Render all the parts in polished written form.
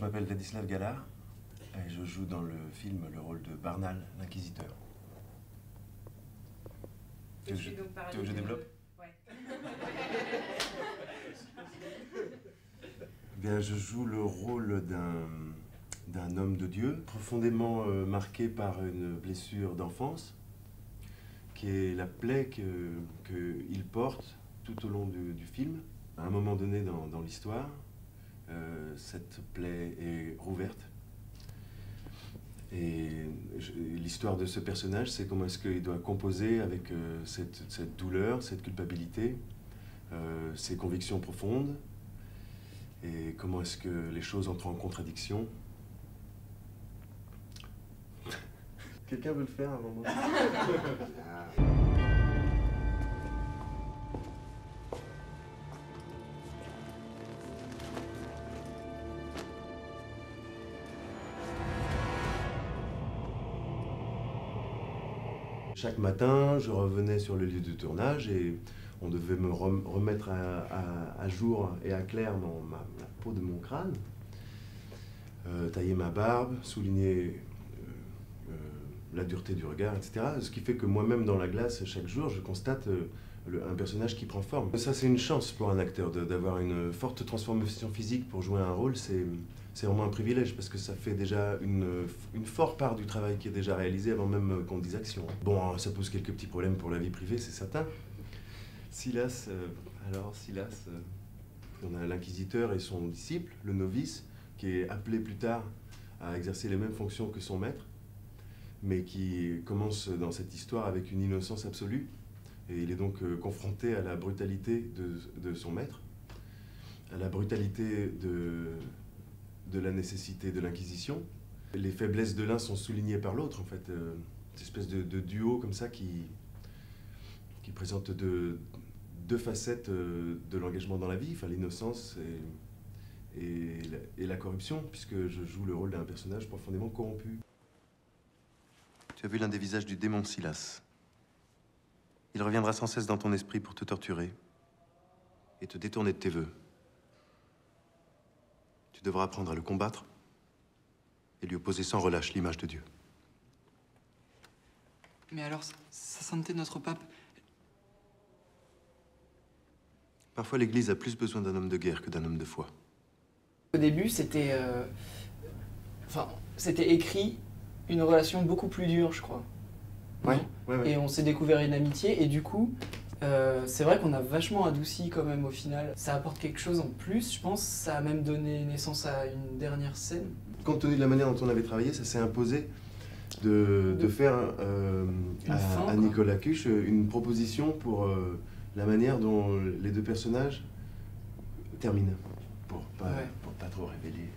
m'appelle Vladislav Galar et je joue dans le film le rôle de Barnal, l'inquisiteur. Tu veux que je développe? Ouais. Bien, je joue le rôle d'un homme de Dieu, profondément marqué par une blessure d'enfance, qui est la plaie qu'il porte tout au long du film. À un moment donné dans l'histoire, cette plaie est rouverte. Et l'histoire de ce personnage, c'est comment est-ce qu'il doit composer avec cette douleur, cette culpabilité, ses convictions profondes, et comment est-ce que les choses entrent en contradiction. Quelqu'un veut le faire avant moi? Chaque matin, je revenais sur le lieu de tournage et on devait me remettre à jour et à clair la peau de mon crâne, tailler ma barbe, souligner la dureté du regard, etc. Ce qui fait que moi-même dans la glace, chaque jour, je constate un personnage qui prend forme. Ça, c'est une chance pour un acteur d'avoir une forte transformation physique pour jouer un rôle. C'est vraiment un privilège parce que ça fait déjà une forte part du travail qui est déjà réalisé avant même qu'on dise action. Bon, ça pose quelques petits problèmes pour la vie privée, c'est certain. Silas, on a l'inquisiteur et son disciple, le novice, qui est appelé plus tard à exercer les mêmes fonctions que son maître, mais qui commence dans cette histoire avec une innocence absolue. Et il est donc confronté à la brutalité de son maître, à la brutalité de la nécessité de l'Inquisition. Les faiblesses de l'un sont soulignées par l'autre, en fait. Cette espèce de duo comme ça qui présente deux facettes de l'engagement dans la vie, enfin, l'innocence et la corruption, puisque je joue le rôle d'un personnage profondément corrompu. Tu as vu l'un des visages du démon Silas. Il reviendra sans cesse dans ton esprit pour te torturer et te détourner de tes vœux. Tu devras apprendre à le combattre et lui opposer sans relâche l'image de Dieu. Mais alors, sa sainteté, notre pape... Parfois, l'Église a plus besoin d'un homme de guerre que d'un homme de foi. Au début, c'était écrit une relation beaucoup plus dure, je crois. Ouais. Et on s'est découvert une amitié, et du coup, c'est vrai qu'on a vachement adouci quand même au final. Ça apporte quelque chose en plus, je pense. Ça a même donné naissance à une dernière scène. Compte tenu de la manière dont on avait travaillé, ça s'est imposé de faire à Nicolas Cuche une proposition pour la manière dont les deux personnages terminent, pour pas trop révéler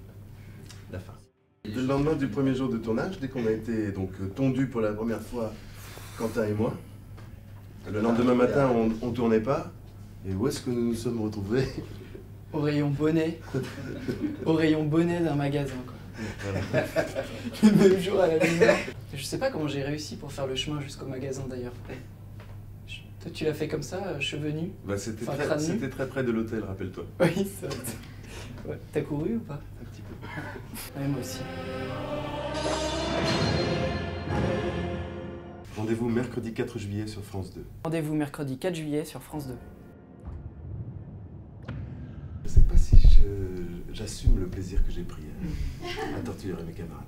la fin. Le lendemain du premier jour de tournage, dès qu'on a été donc tondus pour la première fois, Quentin et moi, le lendemain matin, on tournait pas. Et où est-ce que nous nous sommes retrouvés? Au rayon bonnet. Au rayon bonnet d'un magasin, quoi. Voilà. Le même jour à la lumière. Je sais pas comment j'ai réussi pour faire le chemin jusqu'au magasin d'ailleurs. Toi, tu l'as fait comme ça, cheveux nus? Bah, c'était très près de l'hôtel, rappelle-toi. Oui, ça. Ouais. T'as couru ou pas? Un petit peu. Ouais, moi aussi. Rendez-vous mercredi 4 juillet sur France 2. Rendez-vous mercredi 4 juillet sur France 2. Je sais pas si j'assume le plaisir que j'ai pris à torturer mes camarades.